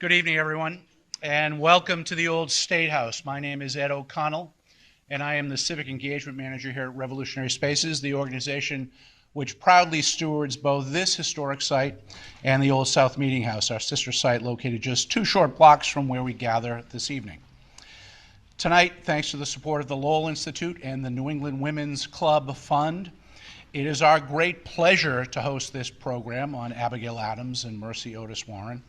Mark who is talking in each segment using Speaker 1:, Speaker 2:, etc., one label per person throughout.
Speaker 1: Good evening, everyone, and welcome to the Old State House. My name is Ed O'Connell, and I am the Civic Engagement Manager here at Revolutionary Spaces, the organization which proudly stewards both this historic site and the Old South Meeting House, our sister site located just 2 short blocks from where we gather this evening. Tonight, thanks to the support of the Lowell Institute and the New England Women's Club Fund, it is our great pleasure to host this program on Abigail Adams and Mercy Otis Warren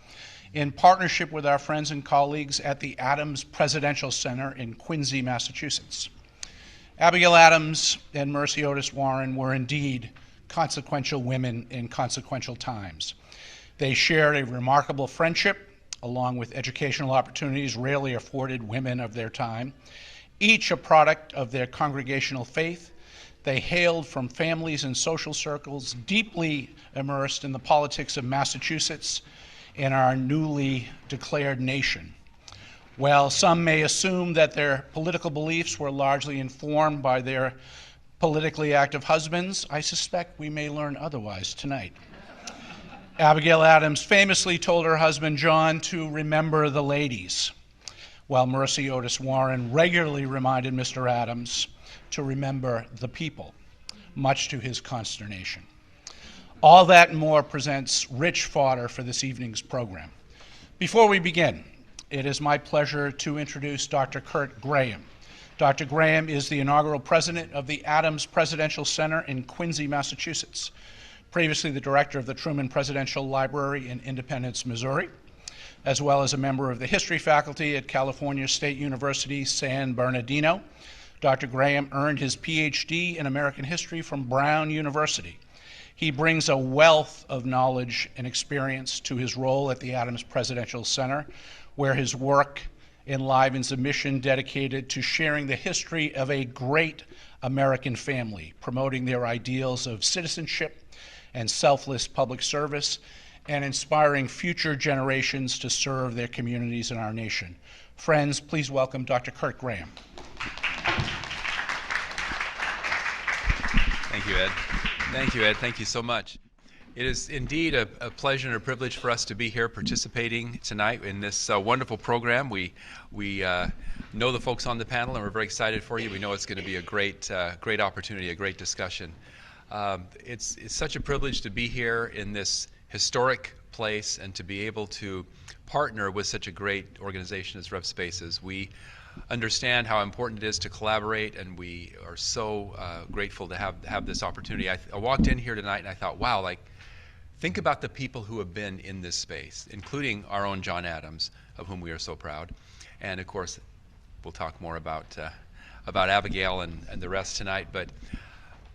Speaker 1: in partnership with our friends and colleagues at the Adams Presidential Center in Quincy, Massachusetts. Abigail Adams and Mercy Otis Warren were indeed consequential women in consequential times. They shared a remarkable friendship, along with educational opportunities rarely afforded women of their time, each a product of their congregational faith. They hailed from families and social circles deeply immersed in the politics of Massachusetts and our newly declared nation. While some may assume that their political beliefs were largely informed by their politically active husbands, I suspect we may learn otherwise tonight. Abigail Adams famously told her husband John to remember the ladies, while Mercy Otis Warren regularly reminded Mr. Adams to remember the people, much to his consternation. All that and more presents rich fodder for this evening's program. Before we begin, it is my pleasure to introduce Dr. Kurt Graham. Dr. Graham is the inaugural president of the Adams Presidential Center in Quincy, Massachusetts, previously the director of the Truman Presidential Library in Independence, Missouri, as well as a member of the history faculty at California State University, San Bernardino. Dr. Graham earned his PhD in American history from Brown University. He brings a wealth of knowledge and experience to his role at the Adams Presidential Center, where his work enlivens a mission dedicated to sharing the history of a great American family, promoting their ideals of citizenship and selfless public service, and inspiring future generations to serve their communities and our nation. Friends, please welcome Dr. Kurt Graham.
Speaker 2: Thank you, Ed. Thank you, Ed. Thank you so much. It is indeed a pleasure and a privilege for us to be here participating tonight in this wonderful program. We know the folks on the panel, and we're very excited for you. We know it's going to be a great opportunity, a great discussion. It's such a privilege to be here in this historic place and to be able to partner with such a great organization as Rev Spaces. We understand how important it is to collaborate, and we are so grateful to have this opportunity. I walked in here tonight and I thought, wow, think about the people who have been in this space, including our own John Adams, of whom we are so proud. And of course, we'll talk more about Abigail and the rest tonight. But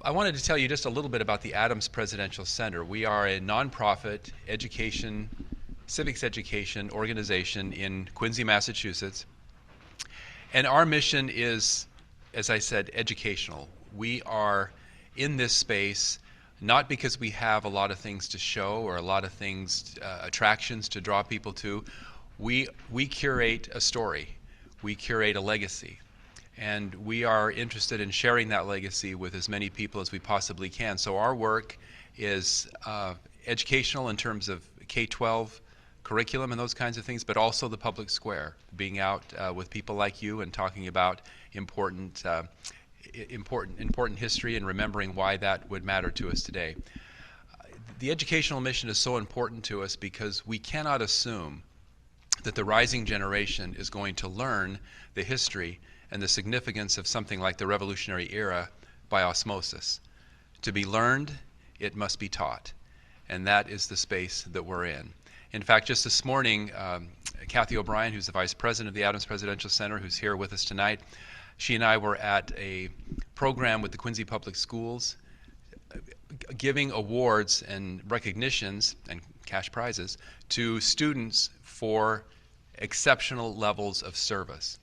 Speaker 2: I wanted to tell you just a little bit about the Adams Presidential Center. We are a nonprofit civics education organization in Quincy, Massachusetts. And our mission is, as I said, educational. We are in this space not because we have a lot of things to show or a lot of things, attractions to draw people to. We curate a story. We curate a legacy. And we are interested in sharing that legacy with as many people as we possibly can. So our work is educational in terms of K-12 curriculum and those kinds of things, but also the public square, being out with people like you and talking about important history and remembering why that would matter to us today. The educational mission is so important to us because we cannot assume that the rising generation is going to learn the history and the significance of something like the Revolutionary Era by osmosis. To be learned, it must be taught, and that is the space that we're in. In fact, just this morning, Kathy O'Brien, who's the Vice President of the Adams Presidential Center, who's here with us tonight, she and I were at a program with the Quincy Public Schools giving awards and recognitions and cash prizes to students for exceptional levels of service,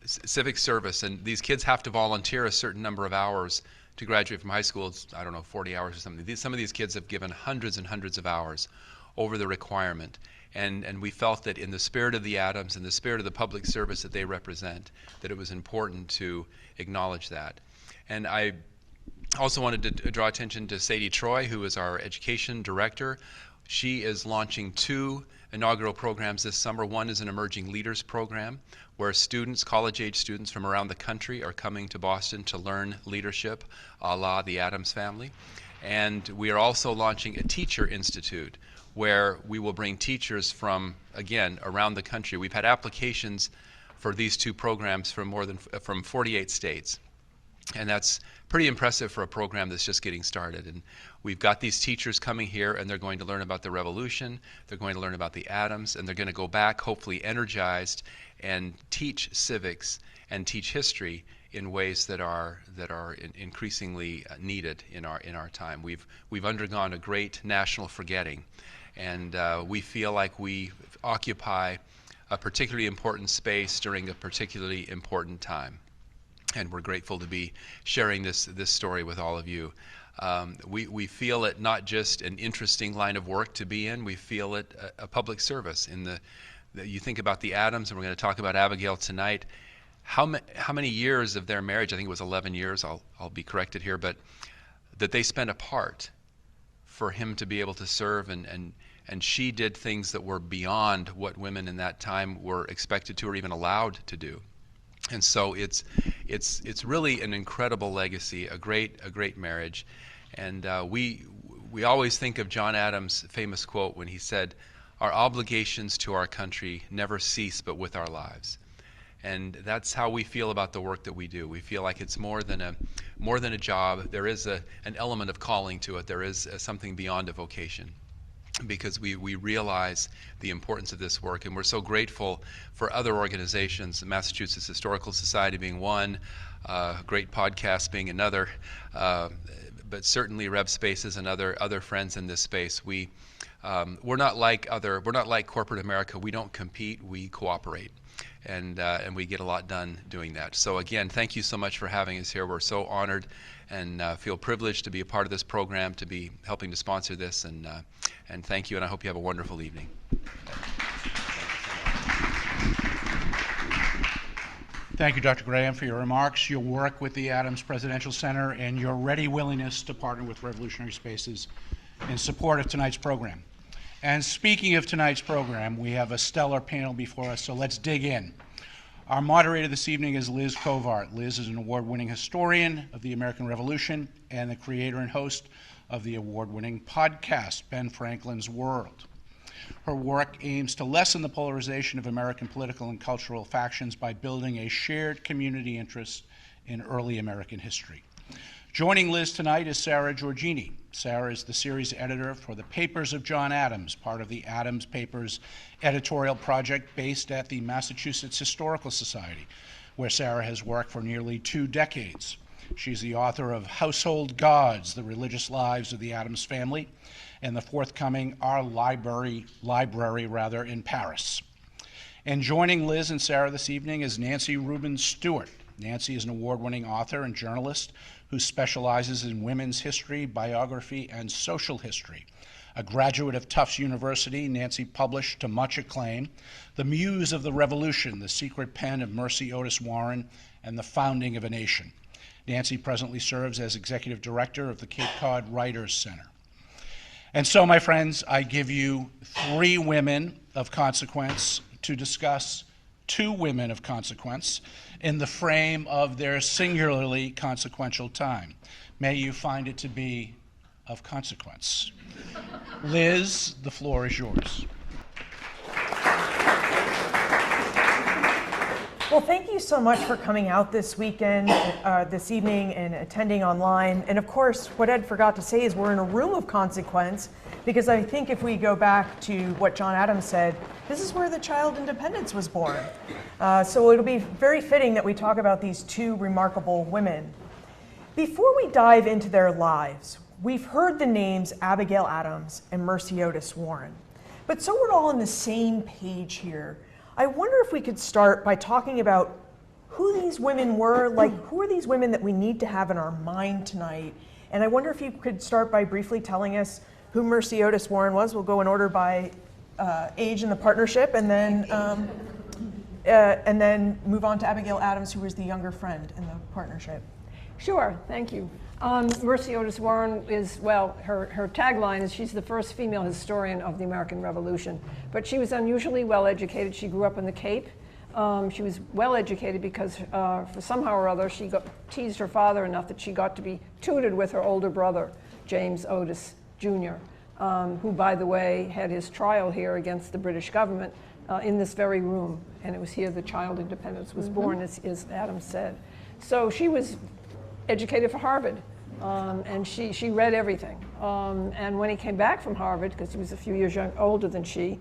Speaker 2: civic service. And these kids have to volunteer a certain number of hours to graduate from high school. It's, 40 hours or something. Some of these kids have given hundreds and hundreds of hours over the requirement. And we felt that in the spirit of the Adams and the spirit of the public service that they represent, that it was important to acknowledge that. And I also wanted to draw attention to Sadie Troy, who is our education director. She is launching 2 inaugural programs this summer. One is an Emerging Leaders program, where students, college-age students from around the country are coming to Boston to learn leadership, a la the Addams Family. And we are also launching a Teacher Institute, where we will bring teachers from, again, around the country. We've had applications for these 2 programs from from 48 states. And that's pretty impressive for a program that's just getting started. And we've got these teachers coming here, and they're going to learn about the Revolution, they're going to learn about the Addams, and they're going to go back, hopefully energized, and teach civics and teach history in ways that are increasingly needed in our time. We've undergone a great national forgetting, and we feel like we occupy a particularly important space during a particularly important time. And we're grateful to be sharing this story with all of you. We feel it not just an interesting line of work to be in, we feel it a public service. You think about the Addams, and we're going to talk about Abigail tonight. How many years of their marriage, I think it was 11 years, I'll be corrected here, but that they spent apart for him to be able to serve, and she did things that were beyond what women in that time were expected to or even allowed to do. And so it's really an incredible legacy, a great marriage. And we always think of John Adams' famous quote when he said, "Our obligations to our country never cease but with our lives." And that's how we feel about the work that we do. We feel like it's more than a job. There is an element of calling to it. There is something beyond a vocation, because we realize the importance of this work, and we're so grateful for other organizations, the Massachusetts Historical Society being one, Great Podcast being another, but certainly Rev Spaces and other friends in this space. We're not like corporate America. We don't compete, we cooperate. And we get a lot done doing that. So again, thank you so much for having us here. We're so honored and feel privileged to be a part of this program, to be helping to sponsor this, and thank you, and I hope you have a wonderful evening.
Speaker 1: Thank you, Dr. Graham, for your remarks, your work with the Addams Presidential Center, and your ready willingness to partner with Revolutionary Spaces in support of tonight's program. And speaking of tonight's program, we have a stellar panel before us, so let's dig in. Our moderator this evening is Liz Covart. Liz is an award-winning historian of the American Revolution and the creator and host of the award-winning podcast, Ben Franklin's World. Her work aims to lessen the polarization of American political and cultural factions by building a shared community interest in early American history. Joining Liz tonight is Sara Georgini. Sara is the series editor for the Papers of John Adams, part of the Adams Papers editorial project based at the Massachusetts Historical Society, where Sara has worked for nearly 2 decades. She's the author of Household Gods, The Religious Lives of the Addams Family, and the forthcoming Our Library in Paris. And joining Liz and Sara this evening is Nancy Rubin Stuart. Nancy is an award-winning author and journalist who specializes in women's history, biography, and social history. A graduate of Tufts University, Nancy published, to much acclaim, The Muse of the Revolution, The Secret Pen of Mercy Otis Warren, and the Founding of a Nation. Nancy presently serves as executive director of the Cape Cod Writers Center. And so, my friends, I give you 3 women of consequence to discuss 2 women of consequence in the frame of their singularly consequential time. May you find it to be of consequence. Liz, the floor is yours.
Speaker 3: Well, thank you so much for coming out this weekend, this evening, and attending online. And of course, what Ed forgot to say is we're in a room of consequence, because I think if we go back to what John Adams said, this is where the child independence was born. So it'll be very fitting that we talk about these 2 remarkable women. Before we dive into their lives, we've heard the names Abigail Adams and Mercy Otis Warren. But so we're all on the same page here. I wonder if we could start by talking about who these women were, like who are these women that we need to have in our mind tonight? And I wonder if you could start by briefly telling us who Mercy Otis Warren was. We'll go in order by age in the partnership, and then move on to Abigail Adams, who was the younger friend in the partnership.
Speaker 4: Sure, thank you. Mercy Otis Warren is, well, her tagline is she's the first female historian of the American Revolution. But she was unusually well educated. She grew up in the Cape. She was well educated because for somehow or other she teased her father enough that she got to be tutored with her older brother, James Otis Jr., who, by the way, had his trial here against the British government in this very room. And it was here the child independence was born, as Adam said. So she was educated for Harvard, and she read everything. And when he came back from Harvard, because he was a few years older than she,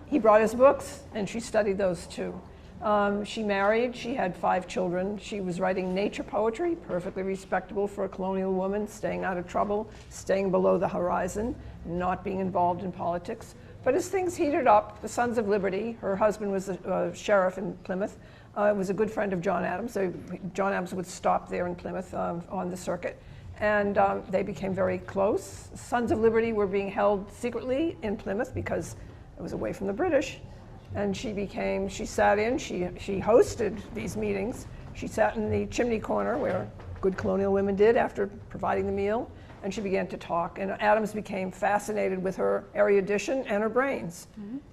Speaker 4: he brought his books, and she studied those too. She married, she had 5 children. She was writing nature poetry, perfectly respectable for a colonial woman, staying out of trouble, staying below the horizon, not being involved in politics. But as things heated up, the Sons of Liberty, her husband was a sheriff in Plymouth, was a good friend of John Adams. So John Adams would stop there in Plymouth on the circuit. And they became very close. Sons of Liberty were being held secretly in Plymouth because it was away from the British. And she sat in, she hosted these meetings. She sat in the chimney corner where good colonial women did after providing the meal. And she began to talk. And Adams became fascinated with her erudition and her brains.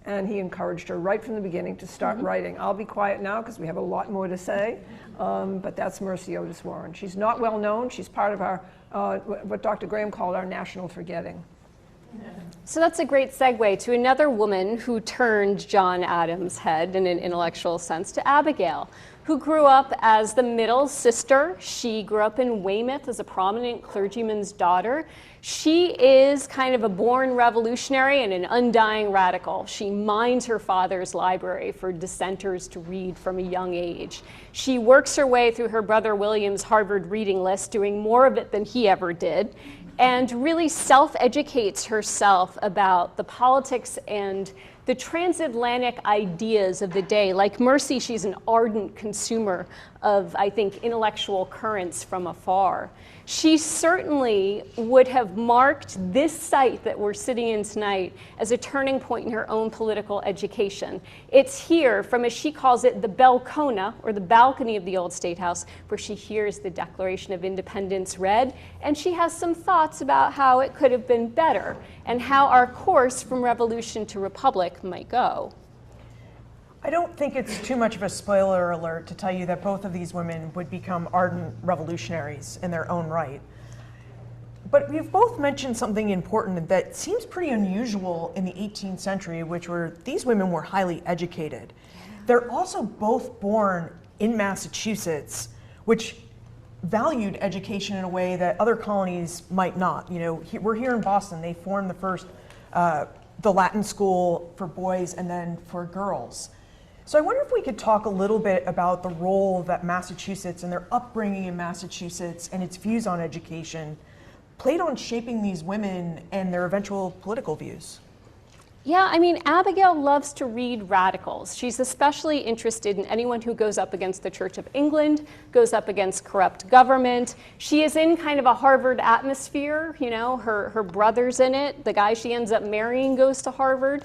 Speaker 4: And he encouraged her right from the beginning to start writing. I'll be quiet now because we have a lot more to say. But that's Mercy Otis Warren. She's not well known. She's part of our, what Dr. Graham called our national forgetting.
Speaker 5: So that's a great segue to another woman who turned John Adams' head in an intellectual sense, to Abigail, who grew up as the middle sister. She grew up in Weymouth as a prominent clergyman's daughter. She is kind of a born revolutionary and an undying radical. She mines her father's library for dissenters to read from a young age. She works her way through her brother William's Harvard reading list, doing more of it than he ever did, and really self-educates herself about the politics and the transatlantic ideas of the day. Like Mercy, she's an ardent consumer of, I think, intellectual currents from afar. She certainly would have marked this site that we're sitting in tonight as a turning point in her own political education. It's here from, as she calls it, the balcona, or the balcony of the old State House, where she hears the Declaration of Independence read, and she has some thoughts about how it could have been better and how our course from revolution to republic might go.
Speaker 3: I don't think it's too much of a spoiler alert to tell you that both of these women would become ardent revolutionaries in their own right. But you've both mentioned something important that seems pretty unusual in the 18th century, which were these women were highly educated. They're also both born in Massachusetts, which valued education in a way that other colonies might not. You know, we're here in Boston. They formed the first, the Latin school for boys and then for girls. So I wonder if we could talk a little bit about the role that Massachusetts and their upbringing in Massachusetts and its views on education played on shaping these women and their eventual political views.
Speaker 5: Yeah, I mean, Abigail loves to read radicals. She's especially interested in anyone who goes up against the Church of England, goes up against corrupt government. She is in kind of a Harvard atmosphere, you know, her brother's in it. The guy she ends up marrying goes to Harvard.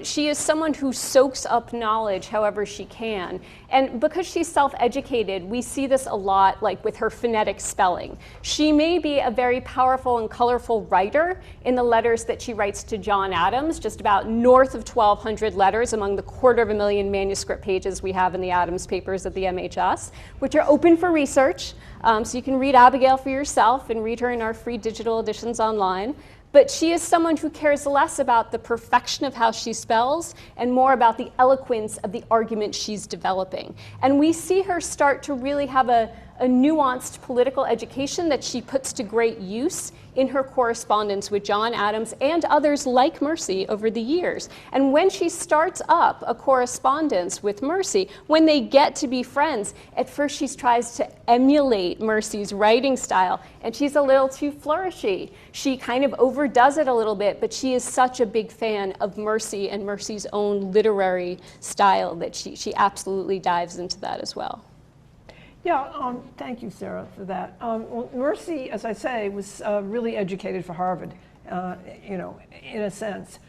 Speaker 5: She is someone who soaks up knowledge however she can. And because she's self-educated, we see this a lot, like with her phonetic spelling. She may be a very powerful and colorful writer in the letters that she writes to John Adams, just about north of 1,200 letters among the 250,000 manuscript pages we have in the Adams papers at the MHS, which are open for research. So you can read Abigail for yourself and read her in our free digital editions online. But she is someone who cares less about the perfection of how she spells and more about the eloquence of the argument she's developing. And we see her start to really have a nuanced political education that she puts to great use in her correspondence with John Adams and others like Mercy over the years. And when she starts up a correspondence with Mercy, when they get to be friends, at first she tries to emulate Mercy's writing style, and she's a little too flourishy. She kind of overdoes it a little bit, but she is such a big fan of Mercy and Mercy's own literary style that she absolutely dives into that as well.
Speaker 4: Yeah, thank you, Sarah, for that. Well, Mercy, as I say, was really educated for Harvard, you know, in a sense.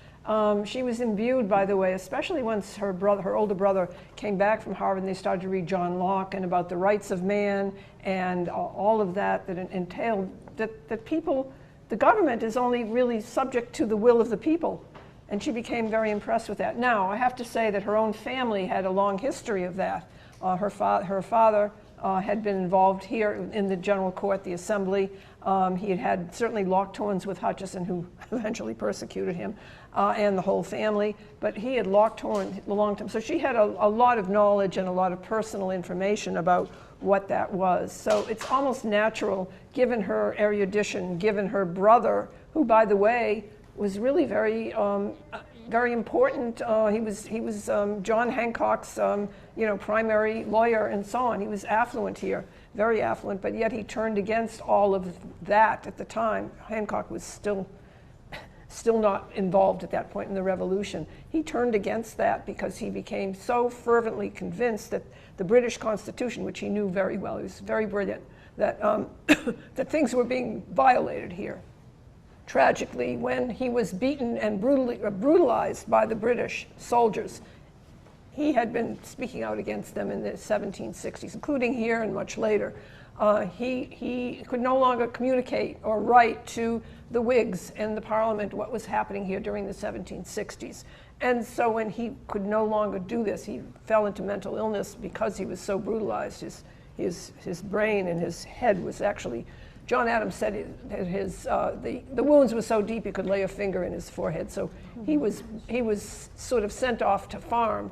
Speaker 4: She was imbued, by the way, especially once her older brother came back from Harvard and they started to read John Locke and about the rights of man and all of that entailed that people, the government is only really subject to the will of the people. And she became very impressed with that. Now, I have to say that her own family had a long history of that. Her father had been involved here in the General Court, the Assembly. He had certainly locked horns with Hutchison, who eventually persecuted him, and the whole family. But he had locked horns a long time. So she had a lot of knowledge and a lot of personal information about what that was. So it's almost natural, given her erudition, given her brother, who, by the way, was really very important. He was John Hancock's primary lawyer and so on. He was affluent here, very affluent, but yet he turned against all of that at the time. Hancock was still not involved at that point in the Revolution. He turned against that because he became so fervently convinced that the British Constitution, which he knew very well, he was very brilliant, that that things were being violated here. Tragically, when he was beaten and brutalized by the British soldiers, he had been speaking out against them in the 1760s, including here and much later. He could no longer communicate or write to the Whigs and the Parliament what was happening here during the 1760s. And so when he could no longer do this, he fell into mental illness because he was so brutalized. His brain and his head was actually, John Adams said that the wounds were so deep he could lay a finger in his forehead. So he was sort of sent off to farm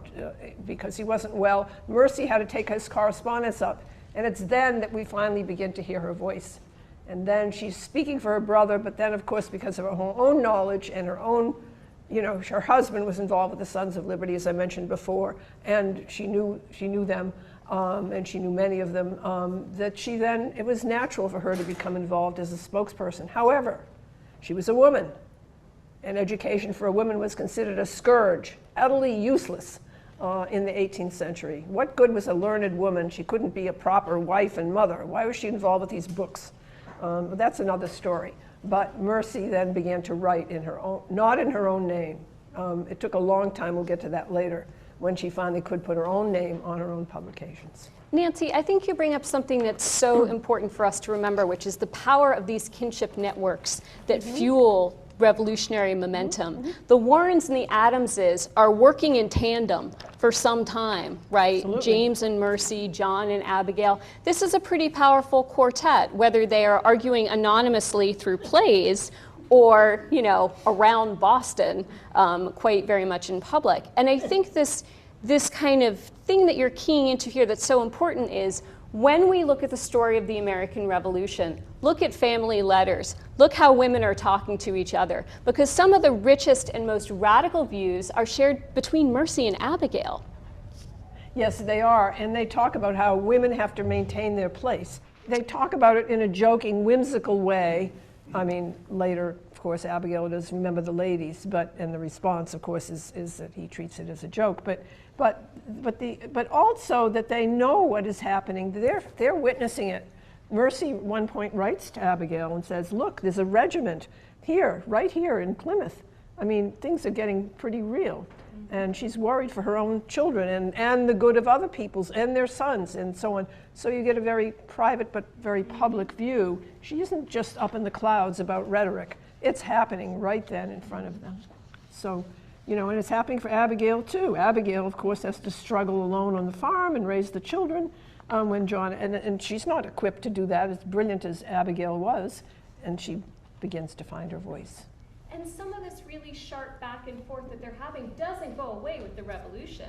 Speaker 4: because he wasn't well. Mercy had to take his correspondence up, and it's then that we finally begin to hear her voice. And then she's speaking for her brother, but then, of course, because of her own knowledge and her own, her husband was involved with the Sons of Liberty, as I mentioned before, and she knew them. And she knew many of them, it was natural for her to become involved as a spokesperson. However, she was a woman, and education for a woman was considered a scourge, utterly useless in the 18th century. What good was a learned woman? She couldn't be a proper wife and mother. Why was she involved with these books? That's another story. But Mercy then began to write in her own, not in her own name. It took a long time, we'll get to that later, when she finally could put her own name on her own publications.
Speaker 5: Nancy, I think you bring up something that's so important for us to remember, which is the power of these kinship networks that fuel revolutionary momentum. The Warrens and the Adamses are working in tandem for some time, right? Absolutely. James and Mercy, John and Abigail. This is a pretty powerful quartet, whether they are arguing anonymously through plays or, around Boston, quite very much in public. And I think this kind of thing that you're keying into here that's so important is when we look at the story of the American Revolution, look at family letters, look how women are talking to each other, because some of the richest and most radical views are shared between Mercy and Abigail.
Speaker 4: Yes, they are, and they talk about how women have to maintain their place. They talk about it in a joking, whimsical way. I mean, later, of course, Abigail does remember the ladies, and the response, of course, is that he treats it as a joke. But also that they know what is happening. They're witnessing it. Mercy, at one point, writes to Abigail and says, "Look, there's a regiment here, right here in Plymouth. I mean, things are getting pretty real." And she's worried for her own children and the good of other people's and their sons and so on. So you get a very private but very public view. She isn't just up in the clouds about rhetoric. It's happening right then in front of them. So, and it's happening for Abigail too. Abigail, of course, has to struggle alone on the farm and raise the children when John, and she's not equipped to do that, as brilliant as Abigail was, and she begins to find her voice.
Speaker 5: And some of this really sharp back and forth that they're having doesn't go away with the revolution.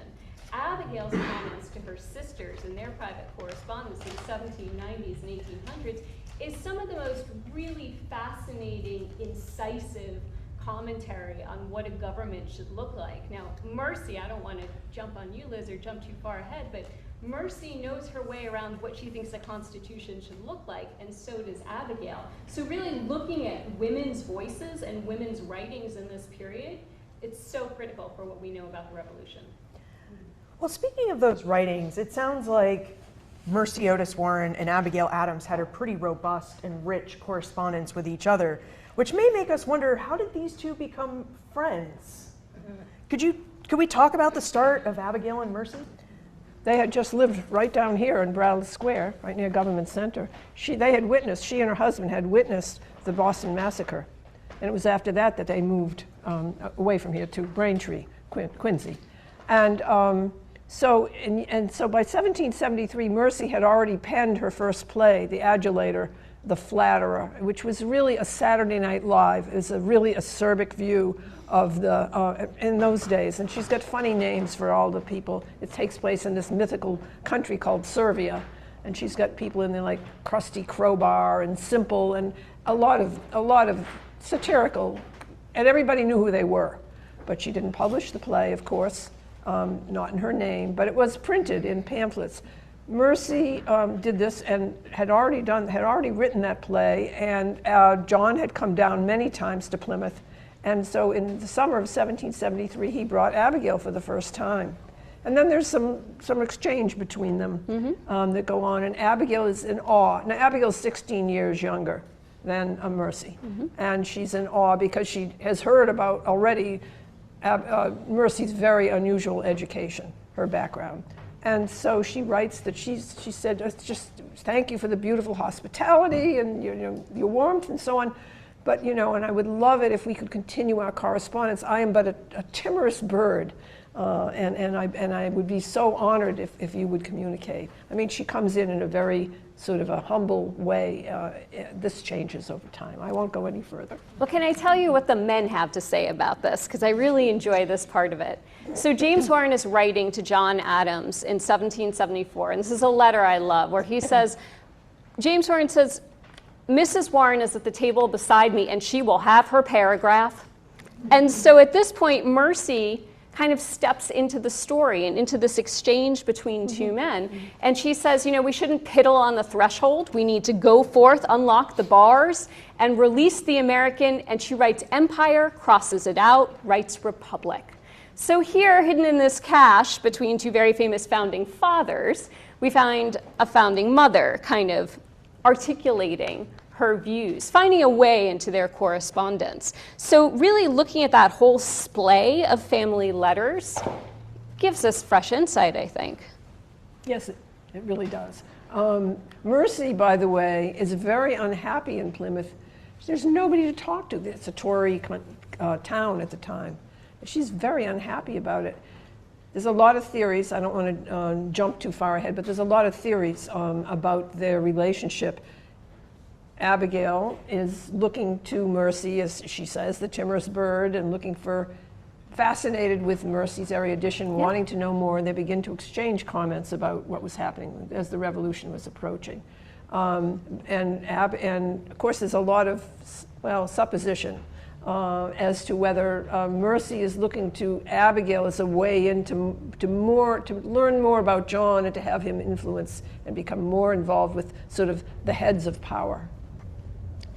Speaker 5: Abigail's comments to her sisters in their private correspondence in the 1790s and 1800s is some of the most really fascinating, incisive commentary on what a government should look like. Now, Mercy, I don't want to jump on you, Liz, or jump too far ahead, but Mercy knows her way around what she thinks the Constitution should look like, and so does Abigail. So really looking at women's voices and women's writings in this period, it's so critical for what we know about the Revolution.
Speaker 3: Well, speaking of those writings, it sounds like Mercy Otis Warren and Abigail Adams had a pretty robust and rich correspondence with each other, which may make us wonder, how did these two become friends? Could we talk about the start of Abigail and Mercy?
Speaker 4: They had just lived right down here in Bradley Square, right near Government Center. She and her husband had witnessed the Boston Massacre. And it was after that that they moved away from here to Braintree, Quincy. And so by 1773, Mercy had already penned her first play, The Adulator, The Flatterer, which was really a Saturday Night Live. It was a really acerbic view of in those days. And she's got funny names for all the people. It takes place in this mythical country called Servia. And she's got people in there like Krusty Crowbar and Simple and a lot of satirical, and everybody knew who they were. But she didn't publish the play, of course, not in her name, but it was printed in pamphlets. Mercy did this and had already written that play, and John had come down many times to Plymouth. And so in the summer of 1773, he brought Abigail for the first time. And then there's some exchange between them that go on, and Abigail is in awe. Now, Abigail's 16 years younger than Mercy, and she's in awe because she has heard about already Mercy's very unusual education, her background. And so she writes that she said, just thank you for the beautiful hospitality and your warmth and so on. But, and I would love it if we could continue our correspondence. I am but a timorous bird, and I would be so honored if you would communicate. I mean, she comes in a very sort of a humble way. This changes over time. I won't go any further.
Speaker 5: Well, can I tell you what the men have to say about this? Because I really enjoy this part of it. So James Warren is writing to John Adams in 1774, and this is a letter I love, where he says, James Warren says, Mrs. Warren is at the table beside me, and she will have her paragraph. And so at this point, Mercy kind of steps into the story and into this exchange between two men. And she says, we shouldn't piddle on the threshold. We need to go forth, unlock the bars, and release the American. And she writes empire, crosses it out, writes republic. So here, hidden in this cache between two very famous founding fathers, we find a founding mother kind of articulating her views, finding a way into their correspondence. So really looking at that whole splay of family letters gives us fresh insight, I think.
Speaker 4: Yes, it really does. Mercy, by the way, is very unhappy in Plymouth. There's nobody to talk to. It's a Tory town at the time. She's very unhappy about it. There's a lot of theories. I don't want to jump too far ahead, but there's a lot of theories about their relationship. Abigail is looking to Mercy, as she says, the timorous bird, and fascinated with Mercy's erudition, wanting to know more, and they begin to exchange comments about what was happening as the revolution was approaching. And of course, there's a lot of, supposition as to whether Mercy is looking to Abigail as a way to learn more about John and to have him influence and become more involved with sort of the heads of power.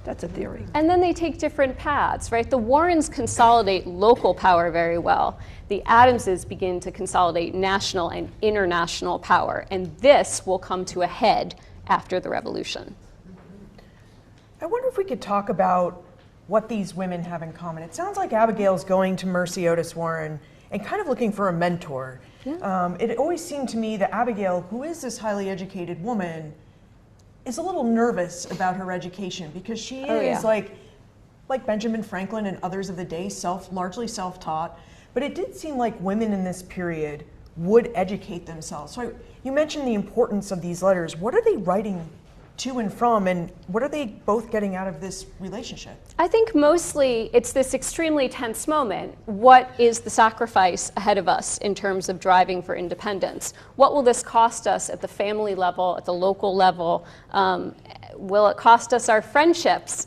Speaker 4: That's a theory.
Speaker 5: And then they take different paths, right? The Warrens consolidate local power very well. The Adamses begin to consolidate national and international power, and this will come to a head after the revolution.
Speaker 3: I wonder if we could talk about what these women have in common. It sounds like Abigail's going to Mercy Otis Warren and kind of looking for a mentor. Yeah. It always seemed to me that Abigail, who is this highly educated woman, is a little nervous about her education because she is like Benjamin Franklin and others of the day, largely self-taught. But it did seem like women in this period would educate themselves. So you mentioned the importance of these letters. What are they writing to and from, and what are they both getting out of this relationship?
Speaker 5: I think mostly it's this extremely tense moment. What is the sacrifice ahead of us in terms of driving for independence? What will this cost us at the family level, at the local level? Will it cost us our friendships?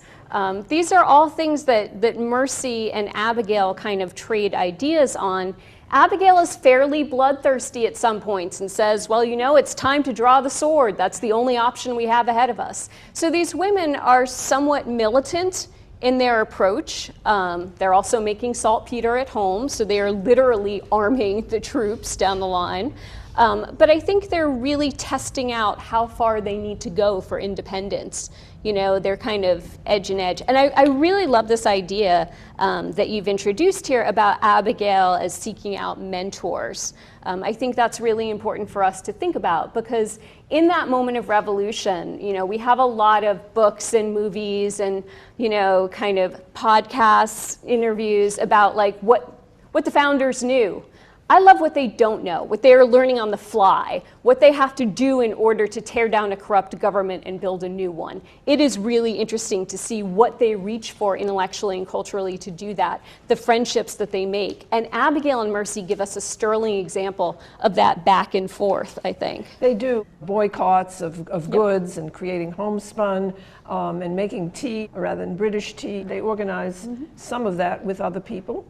Speaker 5: These are all things that Mercy and Abigail kind of trade ideas on. Abigail is fairly bloodthirsty at some points and says, well, it's time to draw the sword. That's the only option we have ahead of us. So these women are somewhat militant in their approach. They're also making saltpeter at home, so they are literally arming the troops down the line. But I think they're really testing out how far they need to go for independence. You know, they're kind of edge and edge. And I really love this idea that you've introduced here about Abigail as seeking out mentors. I think that's really important for us to think about, because in that moment of revolution, you know, we have a lot of books and movies and, you know, kind of podcasts, interviews about like what the founders knew. I love what they don't know, what they are learning on the fly, what they have to do in order to tear down a corrupt government and build a new one. It is really interesting to see what they reach for intellectually and culturally to do that, the friendships that they make. And Abigail and Mercy give us a sterling example of that back and forth, I think.
Speaker 4: They do boycotts of goods and creating homespun and making tea rather than British tea. They organize some of that with other people.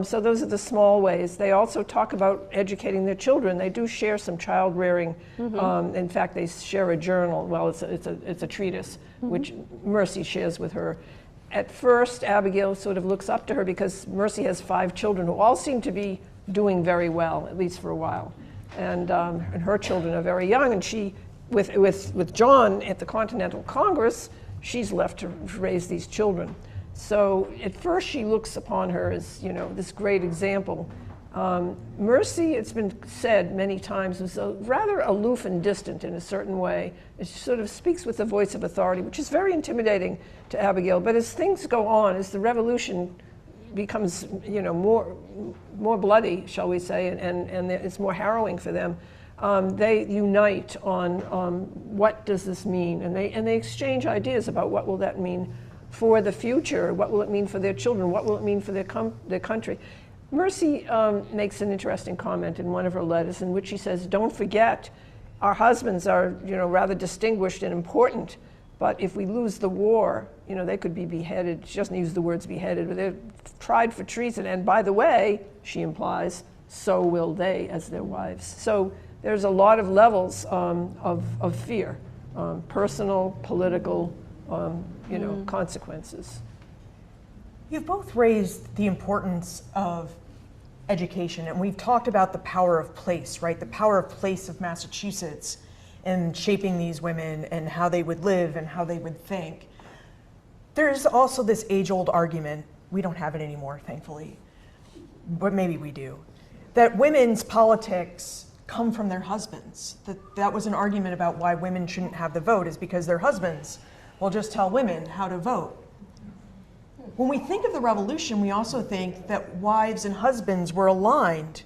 Speaker 4: So those are the small ways. They also talk about educating their children. They do share some child rearing. In fact, they share a journal. Well, it's a treatise, which Mercy shares with her. At first, Abigail sort of looks up to her because Mercy has 5 children who all seem to be doing very well, at least for a while. And her children are very young. And she, with John at the Continental Congress, she's left to raise these children. So at first she looks upon her as, you know, this great example. Mercy, it's been said many times, was rather aloof and distant in a certain way. It sort of speaks with the voice of authority, which is very intimidating to Abigail. But as things go on, as the revolution becomes, you know, more bloody, shall we say, and it's more harrowing for them, they unite on what does this mean, and they exchange ideas about what will that mean for the future, what will it mean for their children, what will it mean for their country. Mercy makes an interesting comment in one of her letters in which she says, don't forget, our husbands are, you know, rather distinguished and important, but if we lose the war, you know, they could be beheaded. She doesn't use the words beheaded, but they're tried for treason, and by the way, she implies, so will they as their wives. So there's a lot of levels of fear, personal, political, you know, consequences.
Speaker 3: You've both raised the importance of education, and we've talked about the power of place, right? The power of place of Massachusetts in shaping these women and how they would live and how they would think. There's also this age-old argument, we don't have it anymore, thankfully, but maybe we do, that women's politics come from their husbands. That was an argument about why women shouldn't have the vote, is because their husbands will just tell women how to vote. When we think of the revolution, we also think that wives and husbands were aligned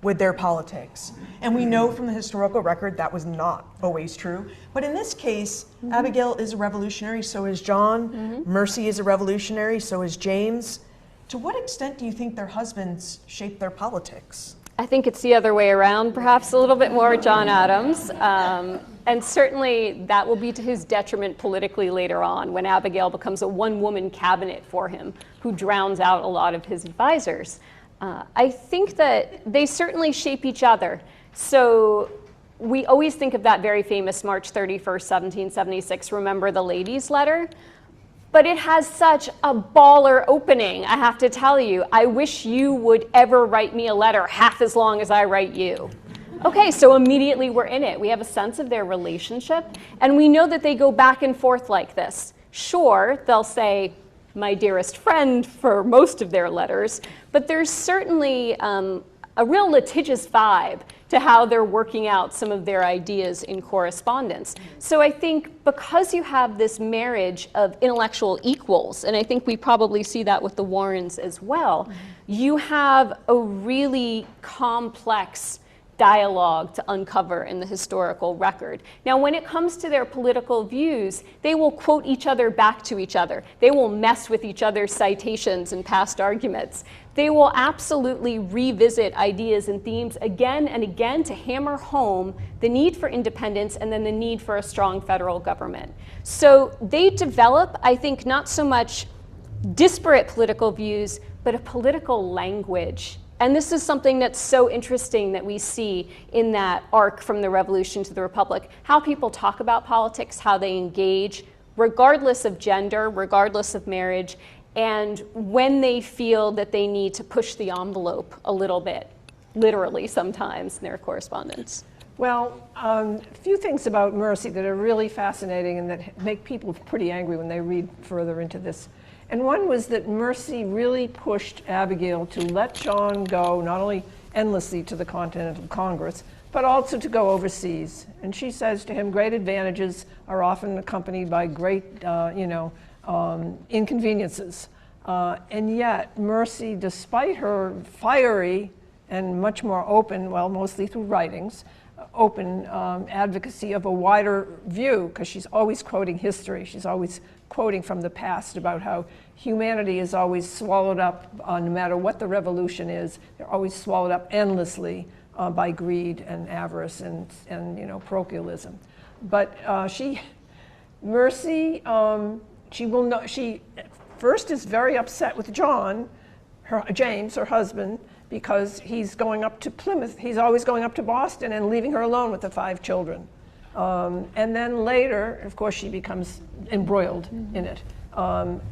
Speaker 3: with their politics. And we know from the historical record that was not always true. But in this case, Abigail is a revolutionary, so is John. Mercy is a revolutionary, so is James. To what extent do you think their husbands shaped their politics?
Speaker 5: I think it's the other way around, perhaps a little bit more John Adams. And certainly that will be to his detriment politically later on when Abigail becomes a one-woman cabinet for him who drowns out a lot of his advisors. I think that they certainly shape each other. So we always think of that very famous March 31st, 1776, remember the ladies' letter? But it has such a baller opening, I have to tell you. I wish you would ever write me a letter half as long as I write you. Okay, so immediately we're in it. We have a sense of their relationship, and we know that they go back and forth like this. Sure, they'll say, my dearest friend, for most of their letters, but there's certainly a real litigious vibe to how they're working out some of their ideas in correspondence. So I think because you have this marriage of intellectual equals, and I think we probably see that with the Warrens as well, you have a really complex dialogue to uncover in the historical record. Now, when it comes to their political views, they will quote each other back to each other. They will mess with each other's citations and past arguments. They will absolutely revisit ideas and themes again and again to hammer home the need for independence and then the need for a strong federal government. So they develop, I think, not so much disparate political views, but a political language. And this is something that's so interesting that we see in that arc from the Revolution to the Republic, how people talk about politics, how they engage, regardless of gender, regardless of marriage, and when they feel that they need to push the envelope a little bit, literally sometimes in their correspondence.
Speaker 4: Well, a few things about Mercy that are really fascinating and that make people pretty angry when they read further into this. And one was that Mercy really pushed Abigail to let John go, not only endlessly to the Continental Congress, but also to go overseas. And she says to him, great advantages are often accompanied by great, inconveniences. And yet, Mercy, despite her fiery and much more open, well, mostly through writings, open advocacy of a wider view, because she's always quoting history. She's always quoting from the past about how humanity is always swallowed up, no matter what the revolution is, they're always swallowed up endlessly by greed and avarice and parochialism. But Mercy, she first is very upset with John, James, her husband, because he's going up to Plymouth. He's always going up to Boston and leaving her alone with the 5 children. And then later, of course, she becomes embroiled in it.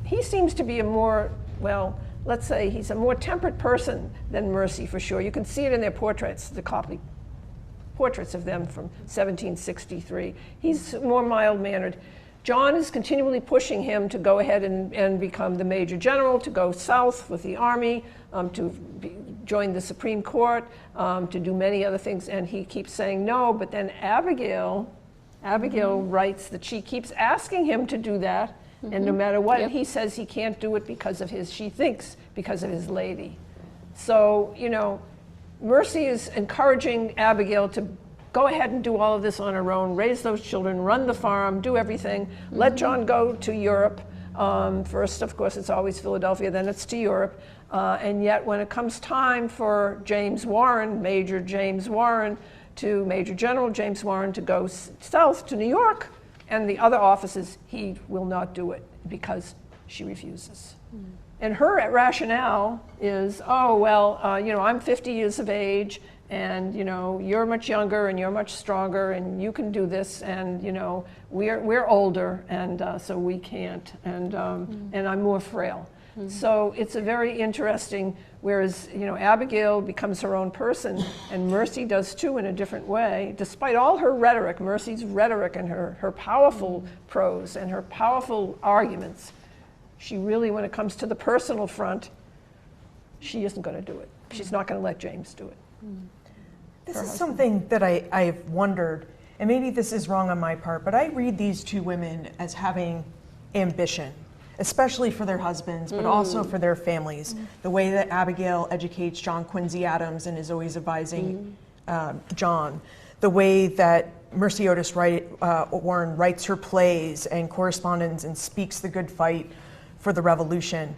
Speaker 4: He seems to be a more, well, let's say he's a more temperate person than Mercy, for sure. You can see it in their portraits, the Copley portraits of them from 1763. He's more mild-mannered. John is continually pushing him to go ahead and become the Major General, to go south with the army, join the Supreme Court, to do many other things, and he keeps saying no. But then Abigail writes that she keeps asking him to do that, and no matter what, and he says he can't do it because of she thinks because of his lady. So, Mercy is encouraging Abigail to go ahead and do all of this on her own, raise those children, run the farm, do everything, let John go to Europe. First, of course, it's always Philadelphia, then it's to Europe. And yet when it comes time for James Warren, Major James Warren, to Major General James Warren to go south to New York and the other offices, he will not do it because she refuses. And her rationale is, I'm 50 years of age, and you're much younger and you're much stronger and you can do this, and we're older, and so we can't, and I'm more frail. So it's a very interesting, whereas Abigail becomes her own person, and Mercy does too in a different way. Despite all her rhetoric, Mercy's rhetoric and her powerful prose and her powerful arguments, she really, when it comes to the personal front, she isn't going to do it. She's not going to let James do it.
Speaker 3: This is something that I've wondered, and maybe this is wrong on my part, but I read these two women as having ambition, especially for their husbands, but also for their families. The way that Abigail educates John Quincy Adams and is always advising John. The way that Mercy Otis Warren writes her plays and correspondence and speaks the good fight for the revolution.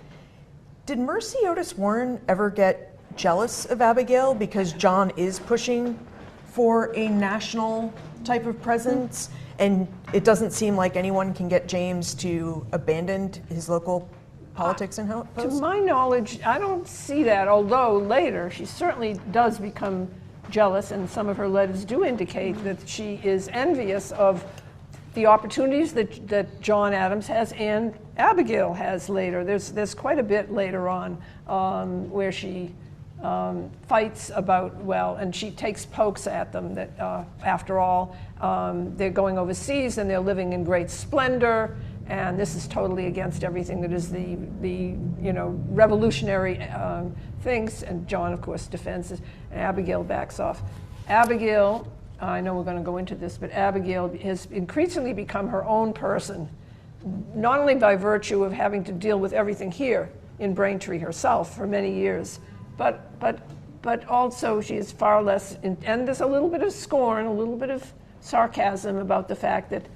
Speaker 3: Did Mercy Otis Warren ever get jealous of Abigail because John is pushing for a national type of presence, and it doesn't seem like anyone can get James to abandon his local politics and post?
Speaker 4: To my knowledge, I don't see that, although later she certainly does become jealous, and some of her letters do indicate that she is envious of the opportunities that John Adams has and Abigail has later. There's quite a bit later on where she fights about, and she takes pokes at them that after all, they're going overseas and they're living in great splendor, and this is totally against everything that is the revolutionary things, and John, of course, defends it, and Abigail backs off. Abigail, I know we're going to go into this, but Abigail has increasingly become her own person, not only by virtue of having to deal with everything here in Braintree herself for many years, but also she is far less, and there's a little bit of scorn, a little bit of sarcasm about the fact that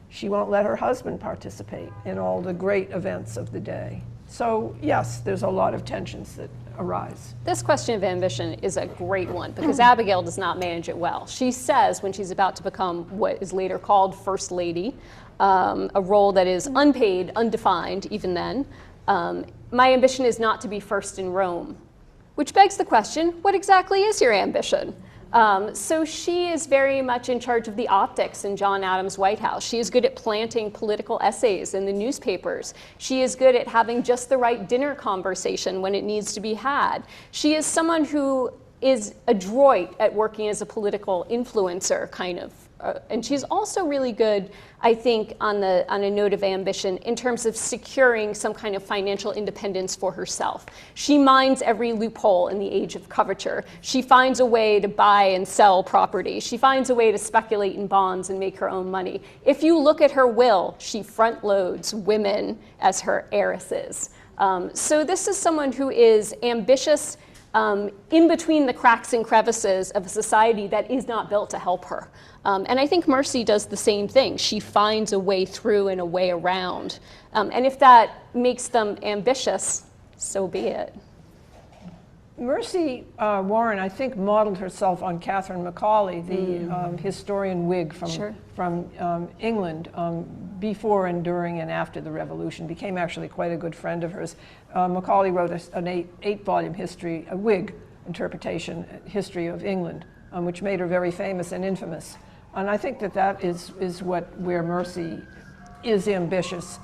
Speaker 4: she won't let her husband participate in all the great events of the day. So yes, there's a lot of tensions that arise.
Speaker 5: This question of ambition is a great one because Abigail does not manage it well. She says when she's about to become what is later called First Lady, a role that is unpaid, undefined even then, my ambition is not to be first in Rome. Which begs the question, what exactly is your ambition? So she is very much in charge of the optics in John Adams' White House. She is good at planting political essays in the newspapers. She is good at having just the right dinner conversation when it needs to be had. She is someone who is adroit at working as a political influencer, kind of. And she's also really good, I think, on a note of ambition in terms of securing some kind of financial independence for herself. She mines every loophole in the age of coverture. She finds a way to buy and sell property. She finds a way to speculate in bonds and make her own money. If you look at her will, she front loads women as her heiresses. So this is someone who is ambitious in between the cracks and crevices of a society that is not built to help her. And I think Mercy does the same thing. She finds a way through and a way around. And if that makes them ambitious, so be it.
Speaker 4: Mercy Warren, I think, modeled herself on Catherine Macaulay, the historian Whig from England, before and during and after the Revolution. Became actually quite a good friend of hers. Macaulay wrote an eight-volume history, a Whig interpretation, history of England, which made her very famous and infamous. And I think that is where Mercy is ambitious.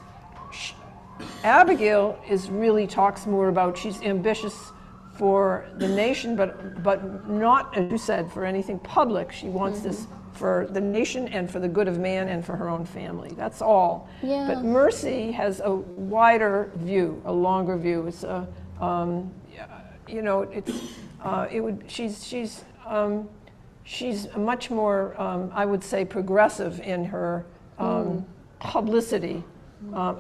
Speaker 4: Abigail really talks more about, she's ambitious for the nation, but not, as you said, for anything public. She wants this for the nation and for the good of man and for her own family. That's all.
Speaker 5: Yeah.
Speaker 4: But Mercy has a wider view, a longer view. It's she's much more, I would say, progressive in her publicity.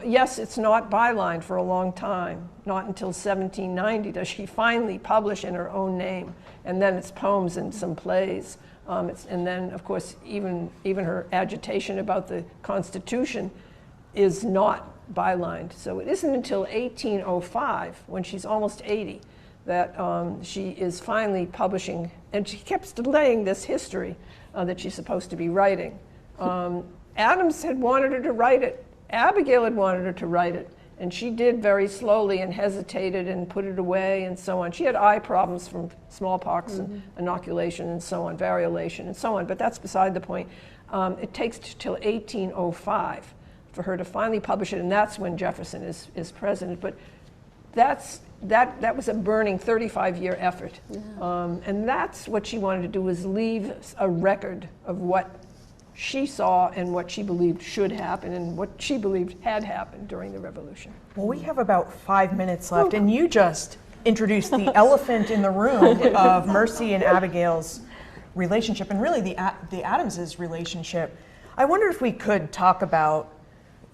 Speaker 4: Yes, it's not bylined for a long time. Not until 1790 does she finally publish in her own name, and then it's poems and some plays. And then, of course, even her agitation about the Constitution is not bylined. So it isn't until 1805, when she's almost 80, that she is finally publishing, and she keeps delaying this history that she's supposed to be writing. Adams had wanted her to write it. Abigail had wanted her to write it, and she did very slowly and hesitated and put it away and so on. She had eye problems from smallpox and inoculation and so on, variolation and so on, but that's beside the point. It takes till 1805 for her to finally publish it, and that's when Jefferson is president. But that was a burning 35-year effort. Yeah. And that's what she wanted to do, was leave a record of what she saw and what she believed should happen and what she believed had happened during the Revolution.
Speaker 3: Well, we have about 5 minutes left, and you just introduced the elephant in the room of Mercy and Abigail's relationship, and really the Adamses' relationship. I wonder if we could talk about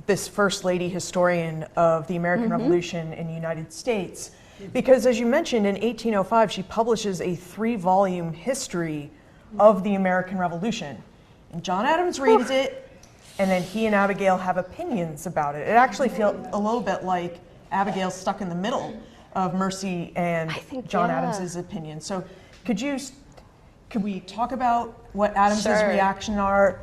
Speaker 3: this First Lady historian of the American Revolution in the United States, because as you mentioned, in 1805, she publishes a 3-volume history of the American Revolution. And John Adams reads it, and then he and Abigail have opinions about it. It actually feels a little bit like Abigail's stuck in the middle of Mercy and John Adams's opinion. So could we talk about what Adams's reaction are,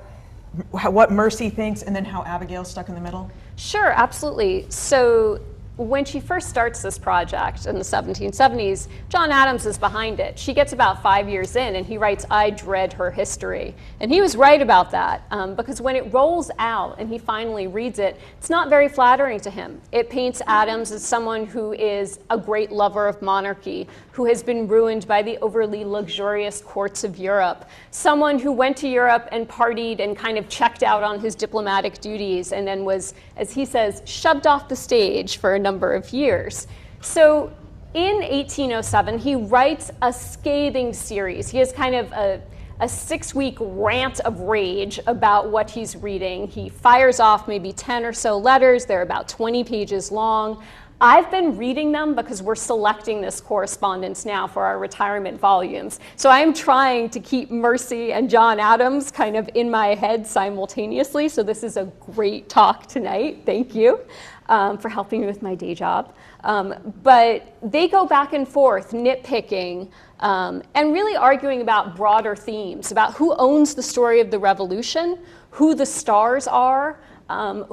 Speaker 3: what Mercy thinks, and then how Abigail's stuck in the middle?
Speaker 5: Sure, absolutely. So when she first starts this project in the 1770s, John Adams is behind it. She gets about 5 years in and he writes, "I dread her history." And he was right about that, because when it rolls out and he finally reads it, it's not very flattering to him. It paints Adams as someone who is a great lover of monarchy, who has been ruined by the overly luxurious courts of Europe, someone who went to Europe and partied and kind of checked out on his diplomatic duties and then was, as he says, shoved off the stage for a number of years. So in 1807, he writes a scathing series. He has kind of a 6-week rant of rage about what he's reading. He fires off maybe 10 or so letters. They're about 20 pages long. I've been reading them because we're selecting this correspondence now for our retirement volumes. So I'm trying to keep Mercy and John Adams kind of in my head simultaneously. So this is a great talk tonight. Thank you for helping me with my day job. But they go back and forth, nitpicking, and really arguing about broader themes, about who owns the story of the revolution, who the stars are,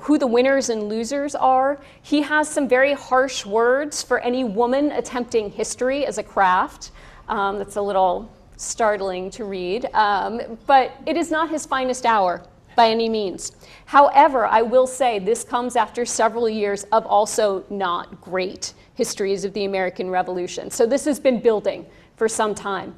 Speaker 5: who the winners and losers are. He has some very harsh words for any woman attempting history as a craft. That's a little startling to read, but it is not his finest hour by any means. However, I will say this comes after several years of also not great histories of the American Revolution. So this has been building for some time.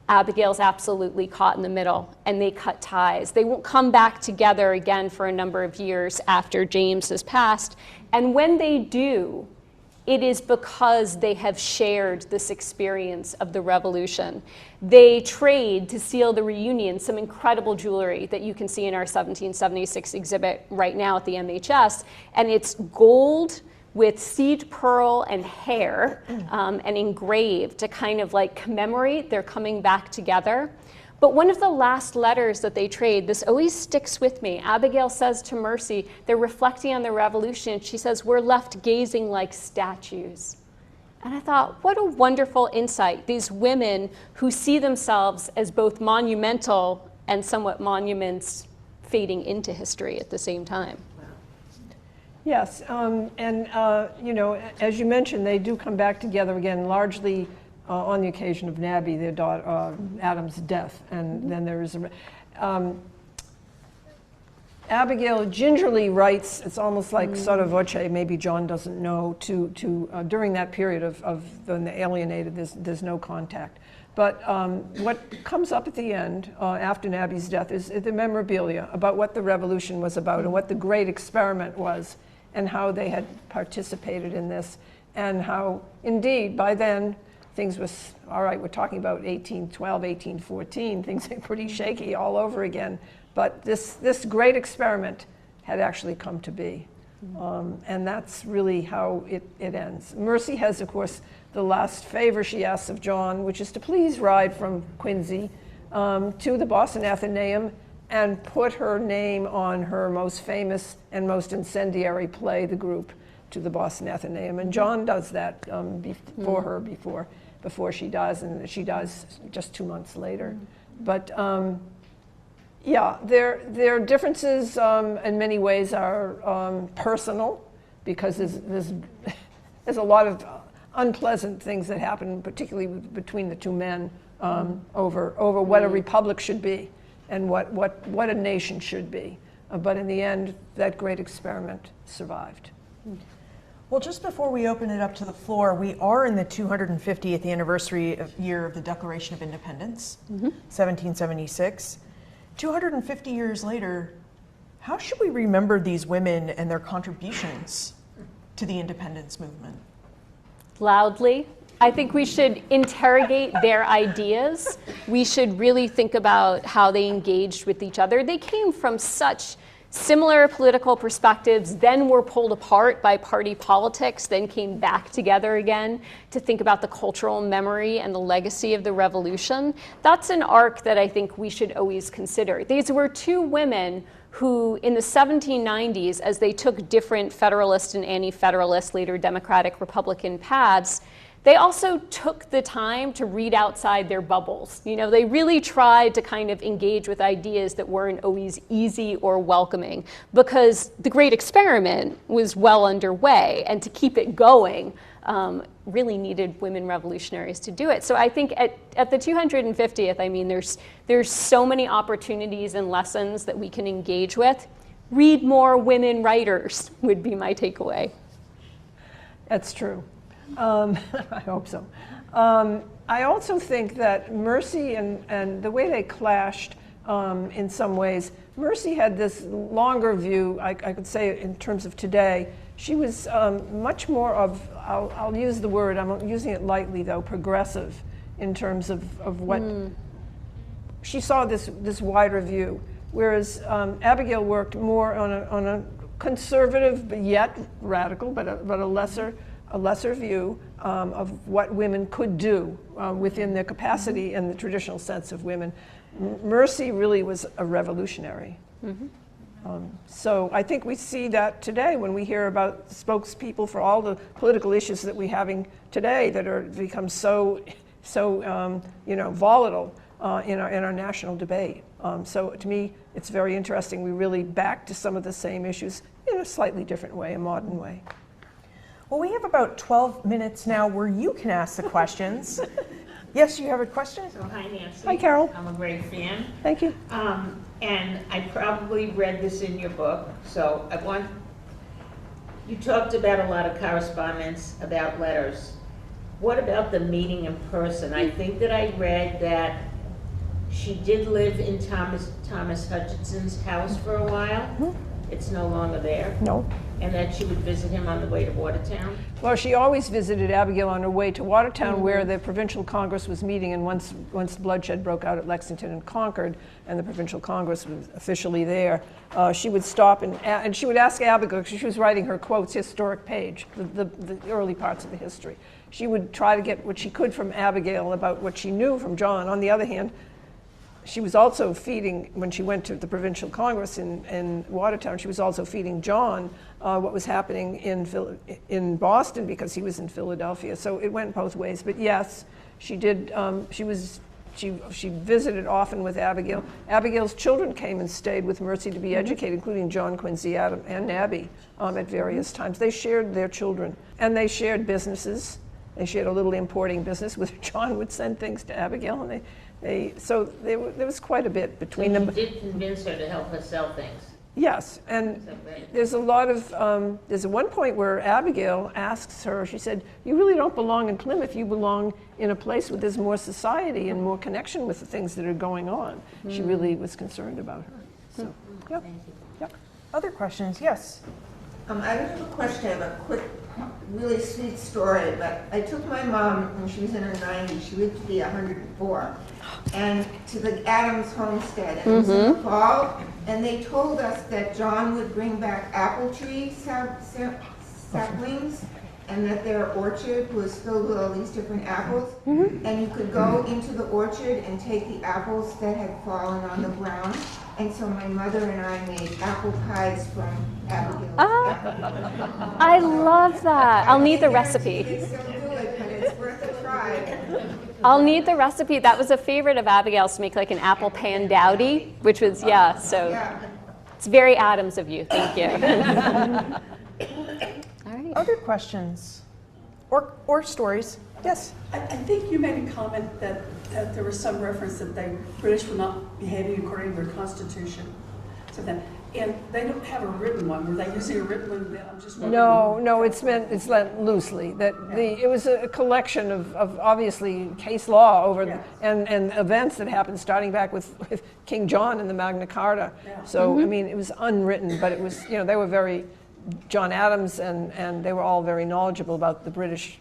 Speaker 5: Abigail's absolutely caught in the middle, and they cut ties. They won't come back together again for a number of years after James has passed. And when they do, it is because they have shared this experience of the revolution. They trade, to seal the reunion, some incredible jewelry that you can see in our 1776 exhibit right now at the MHS. And it's gold with seed pearl and hair and engraved to kind of like commemorate their coming back together. But one of the last letters that they trade, this always sticks with me. Abigail says to Mercy, they're reflecting on the revolution. She says, we're left gazing like statues. And I thought, what a wonderful insight. These women who see themselves as both monumental and somewhat monuments fading into history at the same time.
Speaker 4: Yes, you know, as you mentioned, they do come back together again, largely on the occasion of Nabby, their daughter, Adam's death, and then there is Abigail gingerly writes. It's almost like sotto voce. Maybe John doesn't know. During that period of when they're alienated, there's no contact. But what comes up at the end, after Nabby's death, is the memorabilia about what the revolution was about and what the great experiment was, and how they had participated in this, and how, indeed, by then, things was, all right, we're talking about 1812, 1814, things are pretty shaky all over again. But this great experiment had actually come to be. And that's really how it ends. Mercy has, of course, the last favor she asks of John, which is to please ride from Quincy to the Boston Athenaeum and put her name on her most famous and most incendiary play, The Group, to the Boston Athenaeum. And John does that for her before she dies, and she dies just 2 months later. But yeah, their differences in many ways are personal, because there's a lot of unpleasant things that happen, particularly between the two men, over what a republic should be and what a nation should be. But in the end, that great experiment survived.
Speaker 3: Well, just before we open it up to the floor, we are in the 250th anniversary year of the Declaration of Independence, 1776. 250 years later, how should we remember these women and their contributions to the independence movement?
Speaker 5: Loudly. I think we should interrogate their ideas. We should really think about how they engaged with each other. They came from such similar political perspectives, then were pulled apart by party politics, then came back together again to think about the cultural memory and the legacy of the revolution. That's an arc that I think we should always consider. These were two women who, in the 1790s, as they took different Federalist and Anti-Federalist, later Democratic Republican paths, they also took the time to read outside their bubbles. You know, they really tried to kind of engage with ideas that weren't always easy or welcoming, because the great experiment was well underway, and to keep it going really needed women revolutionaries to do it. So I think at the 250th, I mean, there's so many opportunities and lessons that we can engage with. Read more women writers would be my takeaway.
Speaker 4: That's true. I hope so. I also think that Mercy and the way they clashed in some ways, Mercy had this longer view, I could say in terms of today. She was much more of, I'll use the word, I'm using it lightly though, progressive in terms of what, she saw this wider view, whereas Abigail worked more on a conservative, but yet radical, but a lesser view of what women could do within their capacity in the traditional sense of women. Mercy really was a revolutionary. So I think we see that today when we hear about spokespeople for all the political issues that we're having today that are become so volatile in our national debate. So to me, it's very interesting. We really back to some of the same issues in a slightly different way, a modern way.
Speaker 3: Well, we have about 12 minutes now where you can ask the questions. Yes, you have a question?
Speaker 6: So, hi, Nancy.
Speaker 4: Hi, Carol.
Speaker 6: I'm a great fan.
Speaker 4: Thank you.
Speaker 6: And I probably read this in your book, so you talked about a lot of correspondence about letters. What about the meeting in person? I think that I read that She did live in Thomas Hutchinson's house for a while. It's no longer there.
Speaker 3: No.
Speaker 6: And that she would visit him on the way to Watertown.
Speaker 4: Well, she always visited Abigail on her way to Watertown, where the Provincial Congress was meeting, and once bloodshed broke out at Lexington and Concord, and the Provincial Congress was officially there, she would stop and she would ask Abigail, because she was writing her quotes historic page, the early parts of the history. She would try to get what she could from Abigail about what she knew from John. On the other hand, she was also feeding, when she went to the Provincial Congress in Watertown, she was also feeding John what was happening in Boston, because he was in Philadelphia. So it went both ways. But yes, she did. She visited often with Abigail. Abigail's children came and stayed with Mercy to be educated, including John Quincy Adams and Nabby at various times. They shared their children, and they shared businesses. They shared a little importing business, where John would send things to Abigail, and there was quite a bit between them.
Speaker 6: You did convince her to help her sell things.
Speaker 4: Yes, and there's a lot of, there's one point where Abigail asks her, she said, you really don't belong in Plymouth, you belong in a place where there's more society and more connection with the things that are going on. She really was concerned about her. So, yeah. Yep.
Speaker 3: Other questions? Yes.
Speaker 7: I don't have a question, I have a quick, really sweet story, but I took my mom when she was in her 90s, she lived to be 104, and to the Adams homestead, and it was in the fall, and they told us that John would bring back apple tree saplings, and that their orchard was filled with all these different apples, and you could go into the orchard and take the apples that had fallen on the ground. And so my mother and I made apple pies from Abigail.
Speaker 5: I love that. I'll need the recipe.
Speaker 7: They still do it, but it's worth a try.
Speaker 5: I'll need the recipe. That was a favorite of Abigail's, to make like an apple pan dowdy, which was, it's very Adams of you. Thank you. All right.
Speaker 3: Other questions? Or stories? Yes.
Speaker 8: I think you made a comment that there was some reference that the British were not behaving according to their constitution. So that, and they don't have a written one. Were they using a written one? I'm just wondering.
Speaker 4: No, it's meant loosely. That it was a collection of obviously case law over and events that happened starting back with King John and the Magna Carta.
Speaker 8: Yeah.
Speaker 4: So I mean, it was unwritten, but it was, they were very, John Adams and they were all very knowledgeable about the British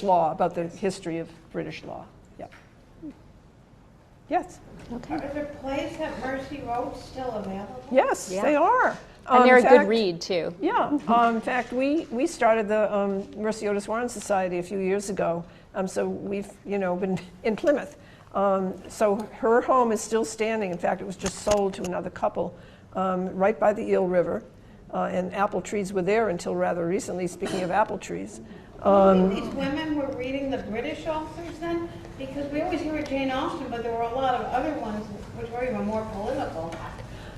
Speaker 4: law, about the history of British law. Yeah. Yes.
Speaker 5: Okay.
Speaker 9: Are the plays that Mercy wrote still available?
Speaker 4: Yes,
Speaker 5: Yeah.
Speaker 4: they are.
Speaker 5: And they're
Speaker 4: In
Speaker 5: a good
Speaker 4: fact,
Speaker 5: read, too.
Speaker 4: Yeah. In fact, we started the Mercy Otis Warren Society a few years ago. So we've, been in Plymouth. So her home is still standing. In fact, it was just sold to another couple right by the Eel River. And apple trees were there until rather recently, speaking of apple trees.
Speaker 9: These women were reading the British authors then? Because we always hear of Jane Austen, but there were a lot of other ones which were even more political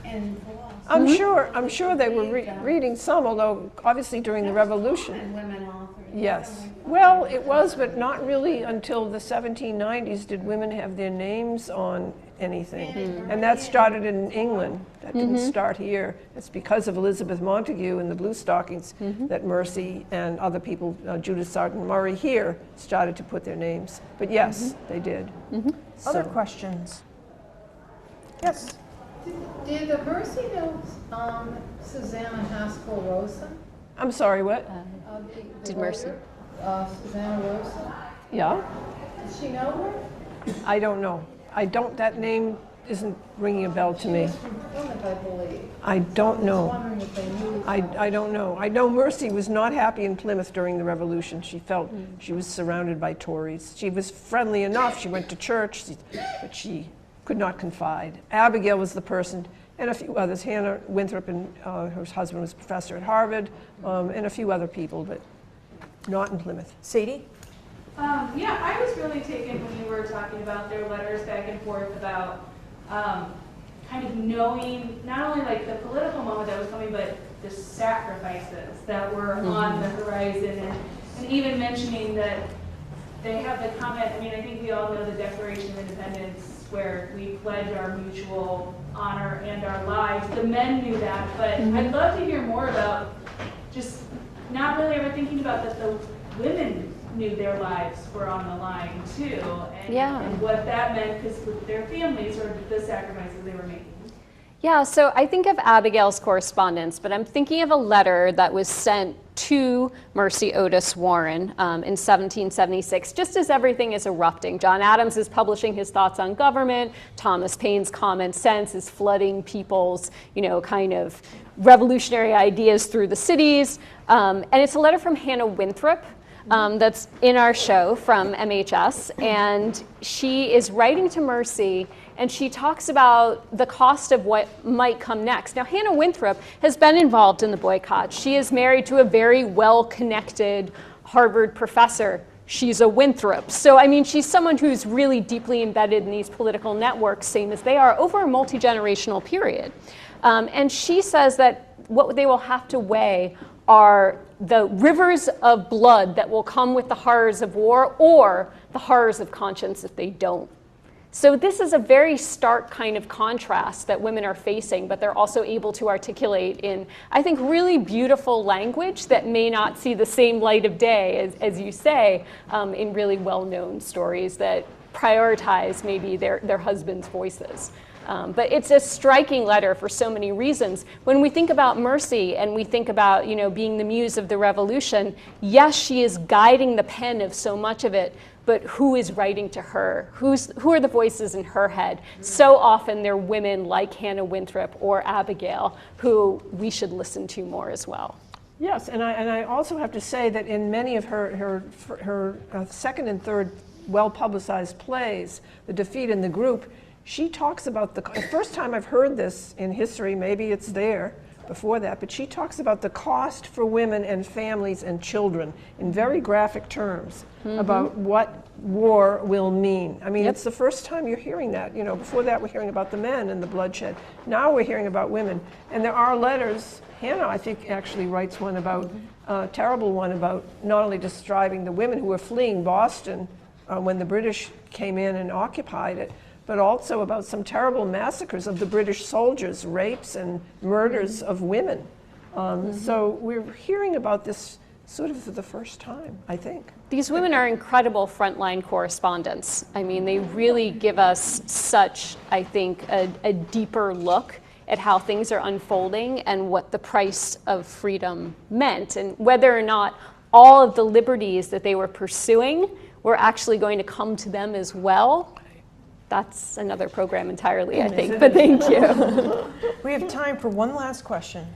Speaker 9: and philosophy.
Speaker 4: I'm sure they were reading some, although obviously during the Revolution.
Speaker 9: And women authors.
Speaker 4: Yes. Well, it was, but not really until the 1790s did women have their names on anything. And that started in England. That didn't start here. It's because of Elizabeth Montagu and the Bluestockings that Mercy and other people, Judith Sarton Murray here, started to put their names. But yes, they did.
Speaker 3: Other questions? Yes.
Speaker 10: Did the Mercy know Susanna Haskell Rosen?
Speaker 4: I'm sorry, what?
Speaker 5: Did Mercy?
Speaker 10: Susanna Rosen?
Speaker 4: Yeah?
Speaker 10: Did she know her?
Speaker 4: I don't know. That name isn't ringing a bell to me.
Speaker 10: She was from Plymouth, I believe.
Speaker 4: I don't know.
Speaker 10: I was wondering if they knew.
Speaker 4: I don't know. I know Mercy was not happy in Plymouth during the Revolution. She felt she was surrounded by Tories. She was friendly enough. She went to church, but she could not confide. Abigail was the person, and a few others. Hannah Winthrop and her husband was a professor at Harvard, and a few other people, but not in Plymouth.
Speaker 3: Sadie?
Speaker 11: Yeah, I was really taken when you were talking about their letters back and forth about kind of knowing not only like the political moment that was coming, but the sacrifices that were on the horizon, and even mentioning that they have the comment, I mean, I think we all know the Declaration of Independence where we pledge our mutual honor and our lives. The men knew that, but I'd love to hear more about just not really ever thinking about that the women knew their lives were on the line too, and,
Speaker 5: Yeah.
Speaker 11: and what that meant, because with their families or the sacrifices they were making.
Speaker 5: Yeah, so I think of Abigail's correspondence, but I'm thinking of a letter that was sent to Mercy Otis Warren in 1776, just as everything is erupting. John Adams is publishing his thoughts on government. Thomas Paine's Common Sense is flooding people's, kind of revolutionary ideas through the cities. And it's a letter from Hannah Winthrop that's in our show from MHS. And she is writing to Mercy, and she talks about the cost of what might come next. Now, Hannah Winthrop has been involved in the boycott. She is married to a very well-connected Harvard professor. She's a Winthrop. So, she's someone who's really deeply embedded in these political networks, same as they are, over a multi-generational period. And she says that what they will have to weigh are the rivers of blood that will come with the horrors of war, or the horrors of conscience if they don't. So this is a very stark kind of contrast that women are facing, but they're also able to articulate in, I think, really beautiful language that may not see the same light of day, as you say, in really well-known stories that prioritize maybe their husbands' voices. But it's a striking letter for so many reasons. When we think about Mercy and we think about, being the muse of the revolution, yes, she is guiding the pen of so much of it, but who is writing to her? Who are the voices in her head? So often they're women like Hannah Winthrop or Abigail, who we should listen to more as well.
Speaker 3: Yes, and I also have to say that in many of her second and third well-publicized plays, The Defeat and the Group, she talks about the first time I've heard this in history, maybe it's there before that, but she talks about the cost for women and families and children in very graphic terms about what war will mean. It's the first time you're hearing that. Before that we're hearing about the men and the bloodshed. Now we're hearing about women. And there are letters. Hannah, I think, actually writes one about, a terrible one about not only describing the women who were fleeing Boston when the British came in and occupied it, but also about some terrible massacres of the British soldiers, rapes and murders of women. So we're hearing about this sort of for the first time, I think.
Speaker 5: These women are incredible frontline correspondents. They really give us such, I think, a deeper look at how things are unfolding and what the price of freedom meant, and whether or not all of the liberties that they were pursuing were actually going to come to them as well. That's another program entirely, I think, but thank you.
Speaker 3: We have time for one last question.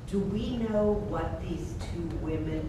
Speaker 12: Do we know what these two women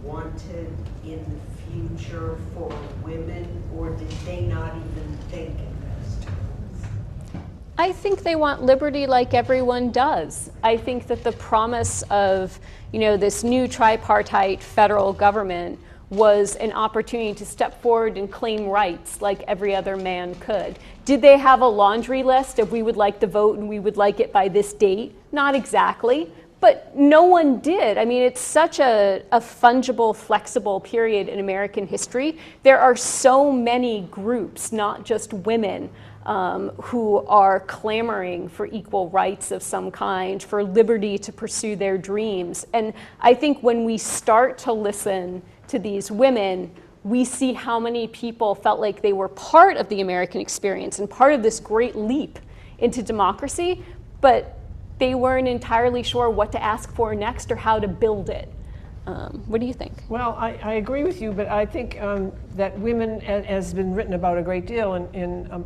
Speaker 12: wanted in the future for women, or did they not even think in those terms?
Speaker 5: I think they want liberty like everyone does. I think that the promise of, this new tripartite federal government was an opportunity to step forward and claim rights like every other man could. Did they have a laundry list of we would like to vote and we would like it by this date? Not exactly, but no one did. It's such a fungible, flexible period in American history. There are so many groups, not just women, who are clamoring for equal rights of some kind, for liberty to pursue their dreams. And I think when we start to listen to these women, we see how many people felt like they were part of the American experience and part of this great leap into democracy, but they weren't entirely sure what to ask for next or how to build it. What do you think?
Speaker 3: Well, I agree with you, but I think that women, has been written about a great deal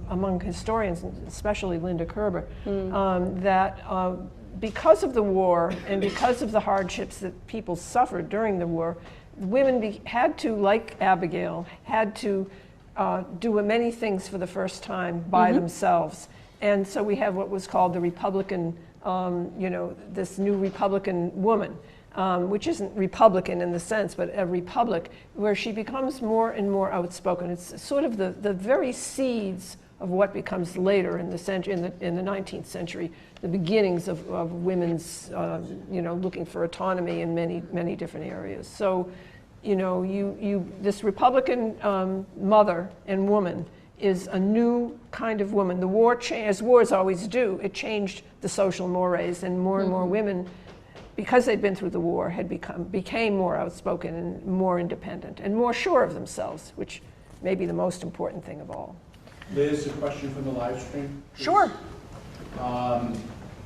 Speaker 3: among historians, especially Linda Kerber, that because of the war and because of the hardships that people suffered during the war, women had to, like Abigail, had to do many things for the first time by themselves. And so we have what was called the Republican, this new Republican woman, which isn't Republican in the sense, but a republic, where she becomes more and more outspoken. It's sort of the very seeds of what becomes later in the 19th century, the beginnings of women's, looking for autonomy in many different areas. So, this Republican mother and woman is a new kind of woman. The war, as wars always do, it changed the social mores, and more women
Speaker 4: because they'd been through the war, became more outspoken and more independent and more sure of themselves, which may be the most important thing of all.
Speaker 1: Liz, a question from the live stream?
Speaker 3: Sure.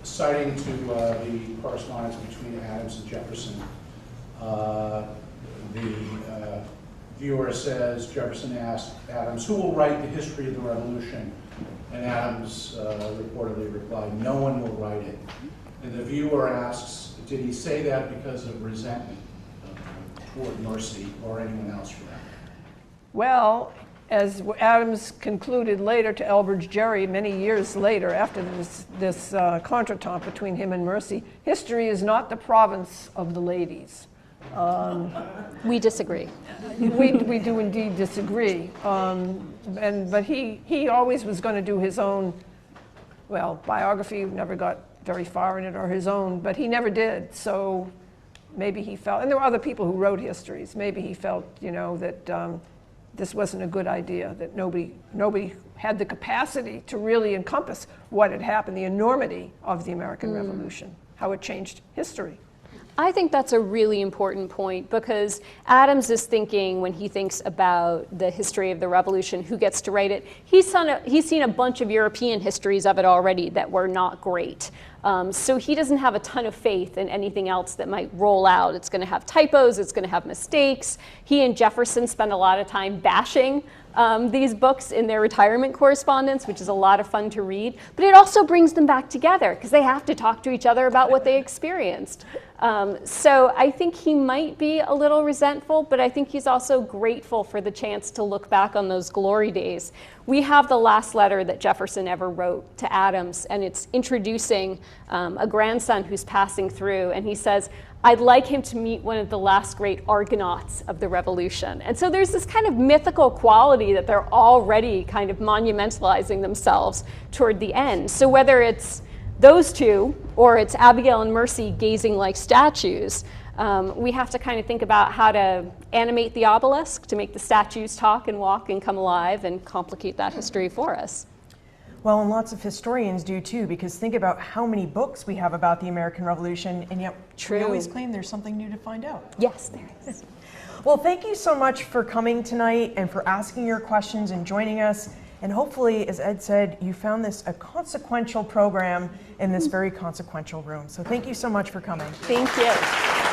Speaker 1: Citing to the correspondence between Adams and Jefferson, the viewer says, Jefferson asked Adams, who will write the history of the Revolution? And Adams reportedly replied, no one will write it. And the viewer asks, did he say that because of resentment toward Mercy or anyone else for that?
Speaker 4: Well, as Adams concluded later to Elbridge Gerry many years later, after this contretemps between him and Mercy, history is not the province of the ladies.
Speaker 5: We disagree.
Speaker 4: We do indeed disagree. But he always was going to do his own, well, biography, never got very far in it, or his own, but he never did. So maybe he felt, and there were other people who wrote histories, maybe he felt, that this wasn't a good idea, that nobody had the capacity to really encompass what had happened, the enormity of the American Revolution, how it changed history.
Speaker 5: I think that's a really important point, because Adams is thinking, when he thinks about the history of the Revolution, who gets to write it, he's seen a bunch of European histories of it already that were not great. So he doesn't have a ton of faith in anything else that might roll out. It's going to have typos, it's going to have mistakes. He and Jefferson spend a lot of time bashing these books in their retirement correspondence, which is a lot of fun to read. But it also brings them back together, because they have to talk to each other about what they experienced. So I think he might be a little resentful, but I think he's also grateful for the chance to look back on those glory days. We have the last letter that Jefferson ever wrote to Adams, and it's introducing a grandson who's passing through, and he says, I'd like him to meet one of the last great Argonauts of the Revolution. And so there's this kind of mythical quality that they're already kind of monumentalizing themselves toward the end. So whether it's those two, or it's Abigail and Mercy gazing like statues, we have to kind of think about how to animate the obelisk to make the statues talk and walk and come alive and complicate that history for us.
Speaker 3: Well, and lots of historians do too, because think about how many books we have about the American Revolution, and yet we always claim there's something new to find out.
Speaker 5: Yes, there is.
Speaker 3: Well, thank you so much for coming tonight and for asking your questions and joining us. And hopefully, as Ed said, you found this a consequential program in this very consequential room. So thank you so much for coming.
Speaker 5: Thank you.